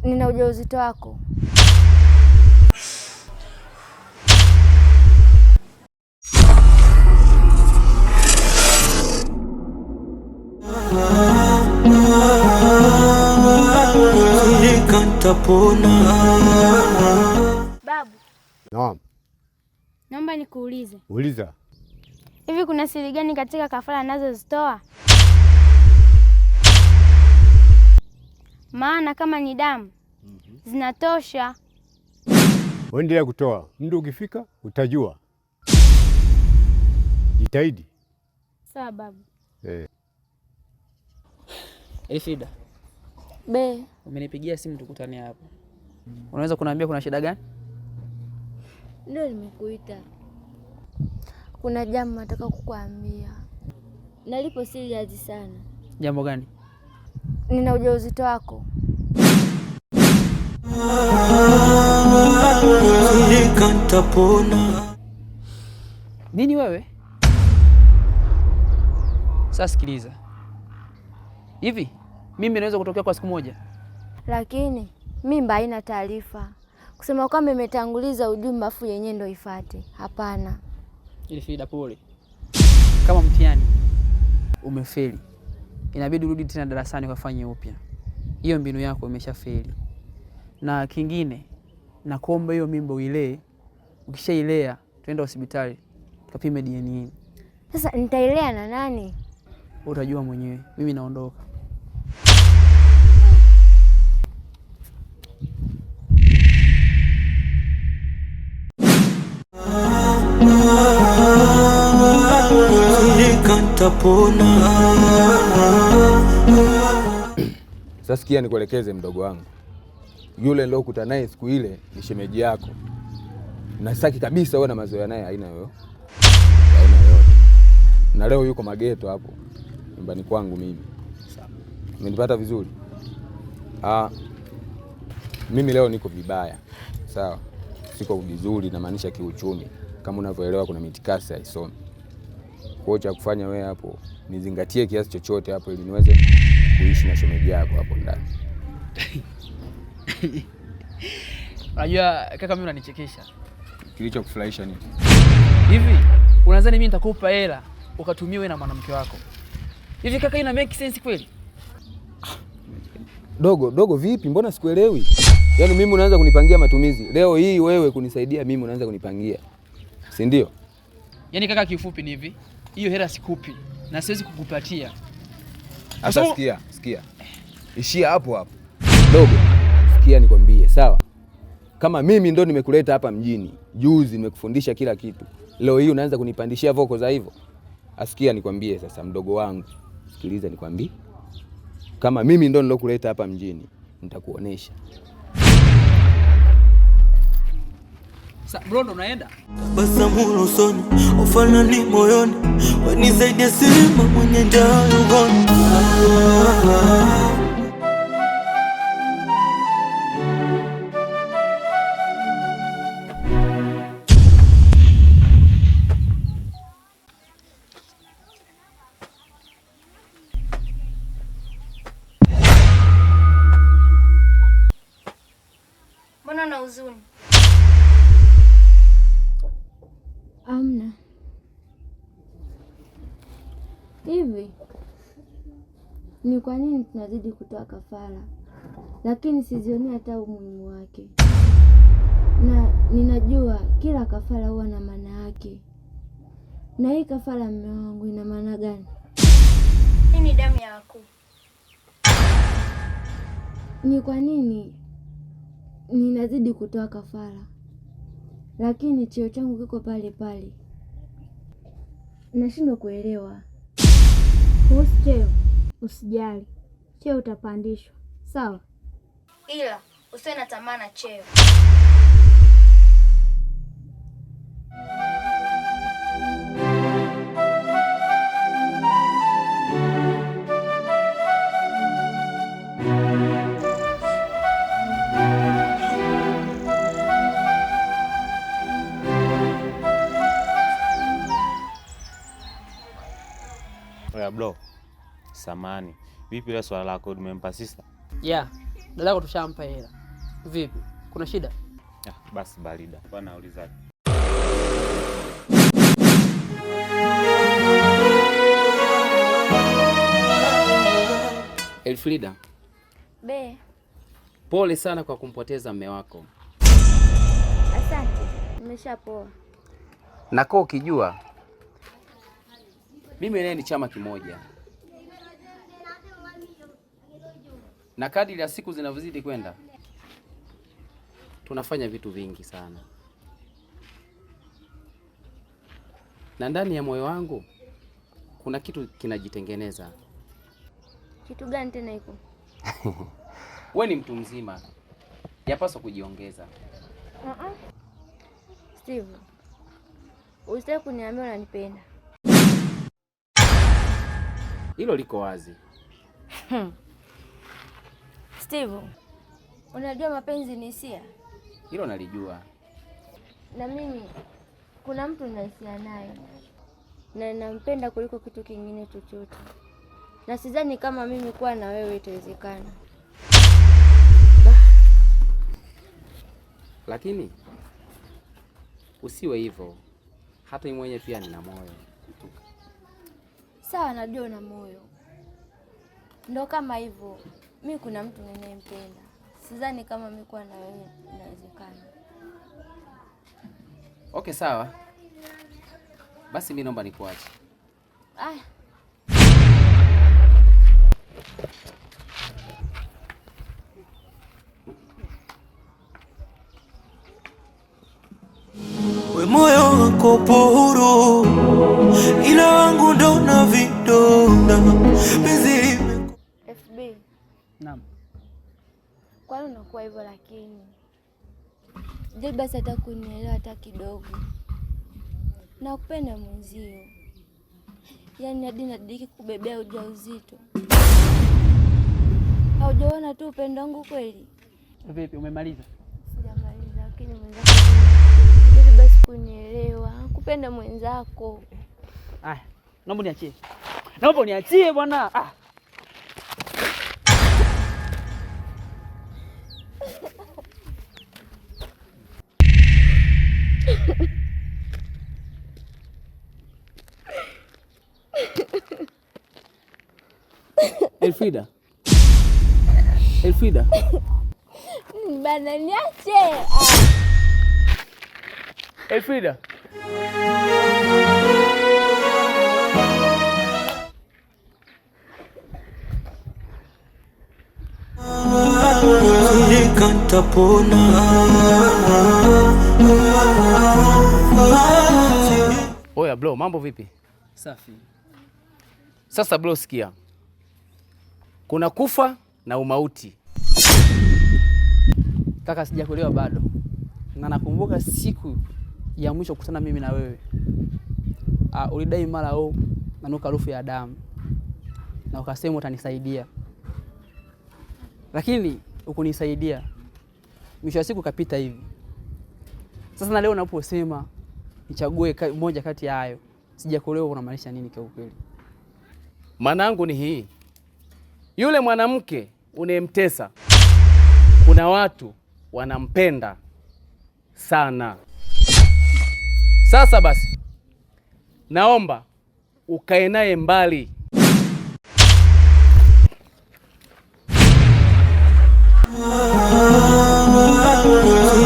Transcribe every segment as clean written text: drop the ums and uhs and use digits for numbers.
Nina ujauzito wako. Babu. Naam. Naomba nikuulize. Uliza. Hivi kuna siri gani katika kafara ninazozitoa? Maana kama ni damu zinatosha. Endelea kutoa. Muda ukifika utajua. Jitahidi. Sawa babu. Elfida. Be. Umenipigia simu tukutane hapa. Unaweza kuniambia kuna shida gani? Ndio nimekuita. Kuna jambo nataka kukuambia. Nalipo serious sana. Jambo gani? Nina ujauzito wako. Nini wewe? Sasa sikiliza. Hivi mimi naweza kutokea kwa siku moja? Lakini mimba haina taarifa. Kusema kwamba imetanguliza ujumbe afu yenyewe ndio ifuate. Hapana. Elfida, pole. Kama mtihani umefeli, inabidi urudi tena darasani ukafanye upya. Hiyo mbinu yako imeshafeli. Na kingine, nakuomba hiyo mimba uilee. Ukishailea twende hospitali tukapime DNA. Sasa nitailea na nani? Utajua mwenyewe. Mimi naondoka. Sasa sikia nikuelekeze mdogo wangu. Yule nilokutana naye siku ile ni shemeji yako. Na sitaki kabisa uwe na mazoea naye aina yoyote. Na leo yuko mageto hapo nyumbani kwangu mimi. Sawa. Umenipata vizuri? Mimi leo niko vibaya. Sawa. Siko vizuri, namaanisha kiuchumi. Kama unavyoelewa kuna mitikasi haisomi. Kwa cha kufanya wewe hapo nizingatie kiasi chochote hapo ili niweze kuishi na shemeji yako hapo ndani. Unajua kaka, mimi unanichekesha. Kilichokufurahisha nini? Hivi unadhani mimi nitakupa hela ukatumia wewe na mwanamke wako? Hivi kaka, ina make sense kweli? Dogo vipi? Mbona sikuelewi? Yaani mimi unaanza kunipangia matumizi. Leo hii wewe kunisaidia mimi unaanza kunipangia. Si ndio? Yaani kaka, kiufupi ni hivi. Hiyo hela sikupi na siwezi kukupatia. Sasa sikia. Ishia hapo. Dogo, sikia nikwambie, sawa? Kama mimi ndo nimekuleta hapa mjini, juzi nimekufundisha kila kitu. Leo hii unaanza kunipandishia voko za hivyo. Asikia nikwambie sasa mdogo wangu. Sikiliza nikwambie. Kama mimi ndo nilokuleta hapa mjini, nitakuonesha. Bro, ndo unaenda? Basa mulu usoni, ufanani moyoni, weni zaidi ya sima mwenye njaa ugoni. Mbona na huzuni? Amna. Hivi ni kwa nini tunazidi kutoa kafara lakini sizioni hata umuhimu wake? Na ninajua kila kafara huwa na maana yake. Na hii kafara mume wangu ina maana gani? Hii ni damu ya wakuu. Ni kwa nini ninazidi kutoa kafara lakini cheo changu kiko pale pale? Nashindwa kuelewa. Kuhusu cheo, usijali. Cheo utapandishwa, sawa? Ila usiwe na tamaa na cheo. Bro, samani. Vipi ile swala lako umempa sister? Yeah. Dadako tushampa hela. Vipi? Kuna shida? Basi barida. Bwana ulizaje? Elfrida. Be. Pole sana kwa kumpoteza mume wako. Asante, nimeshapoa. Na kwa ukijua mimi naye ni chama kimoja, na kadri ya siku zinavyozidi kwenda tunafanya vitu vingi sana, na ndani ya moyo wangu kuna kitu kinajitengeneza. Kitu gani tena iko? Wewe ni mtu mzima, yapaswa kujiongeza. Steve, usitaki kuniambia unanipenda. Hilo liko wazi. Steve, unajua mapenzi ni hisia? Hilo nalijua. Na mimi kuna mtu ninahisia naye na ninampenda kuliko kitu kingine chochote, na sidhani kama mimi kuwa na wewe itawezekana. Lakini usiwe hivyo, hata mimi mwenyewe pia nina moyo. Sawa, najua una moyo, ndo kama hivyo. Mimi kuna mtu ninayempenda, sidhani kama mimi kuwa na wewe inawezekana. Okay, sawa. Basi mimi naomba nikuache. We moyo wako huru, ila wangu ndo na vidonda. FB. Naam. Kwani unakuwa hivyo? Lakini je, basi hata kunielewa hata kidogo. Nakupenda mwenzio, yaani hadi nadiki kubebea ujauzito. Haujaona tu upendo wangu kweli? Vipi, umemaliza? Sijamaliza, lakini mwenzako je, basi kunielewa. Nakupenda mwenzako. Naomba niachie. Naomba niachie bwana. Elfrida. Elfrida. Bana niache. Elfrida. Nikatapona. Oya bro, mambo vipi? Safi. Sasa bro, sikia. Kuna kufa na umauti. Kaka, sijakuelewa bado. Na nakumbuka siku ya mwisho kukutana mimi na wewe. Ulidai mara nanuka harufu ya damu. Na ukasema utanisaidia. Lakini ukunisaidia. Mwisho wa siku kapita hivi. Sasa na leo unaposema nichague moja kati ya hayo, sijakuelewa unamaanisha nini kwa ukweli? Maana yangu ni hii. Yule mwanamke unemtesa, kuna watu wanampenda sana. Sasa basi, naomba ukae naye mbali.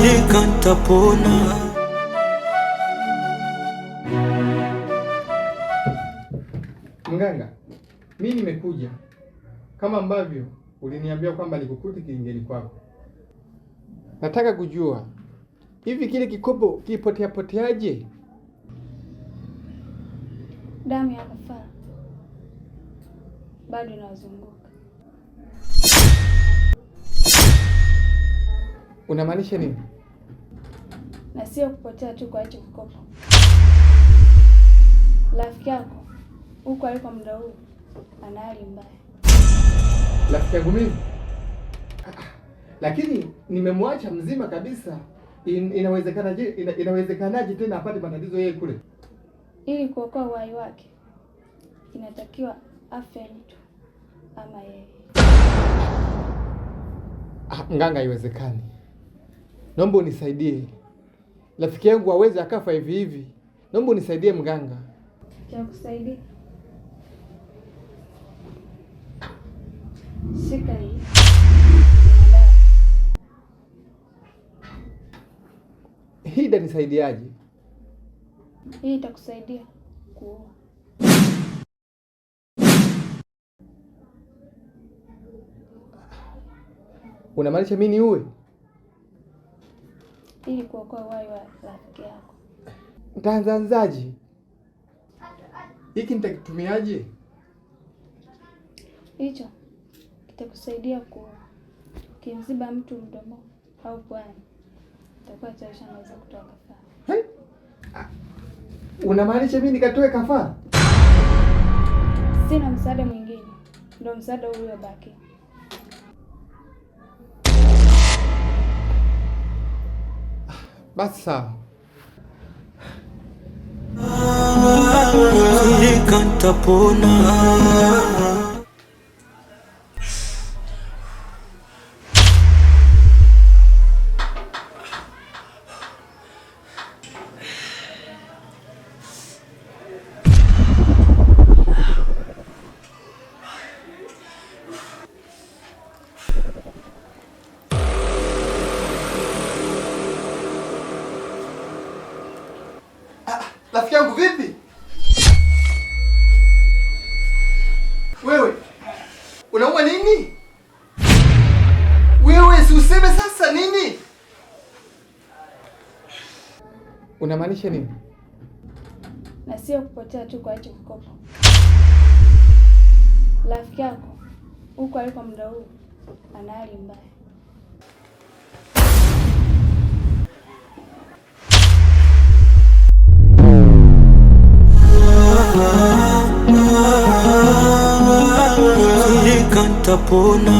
Nikatapona. Mganga, mimi nimekuja kama ambavyo uliniambia kwamba nikukute kilingeni kwako. Nataka kujua hivi kile kikopo kipoteaje? Damu ya kafara bado inazunguka. Unamaanisha nini? Na sio kupotea tu kwa hicho kikopo. Rafiki yako huko aliko muda huu ana hali mbaya. Rafiki yangu mimi? Lakini nimemwacha mzima kabisa. Inawezekanaje tena apate matatizo yeye kule? Ili kuokoa uhai wake inatakiwa afe mtu ama yeye. Mganga, haiwezekani. Naomba unisaidie. Rafiki yangu hawezi akafa hivi hivi. Naomba unisaidie mganga. Cha kusaidia. Shika hii. Hii itanisaidiaje? Hii itakusaidia kuua. Unamaanisha mimi niue? Ili kuokoa uhai wa rafiki yako. Nitaanzaje? Hiki nitakitumiaje? Hicho kitakusaidia kimziba mtu mdomo au puani, itakuwa tayari anaweza kutoa kafara. Unamaanisha mimi nikatoe kafara? Sina msaada mwingine, ndio msaada uliobaki. Basi sawa. Nitapona. Rafiki yangu vipi? Wewe unaumwa nini? Wewe si useme sasa nini? Unamaanisha nini? Na sio kupotea tu kwa hicho kikopo. Rafiki yako huko aliko muda huu ana hali mbaya. Nitapona.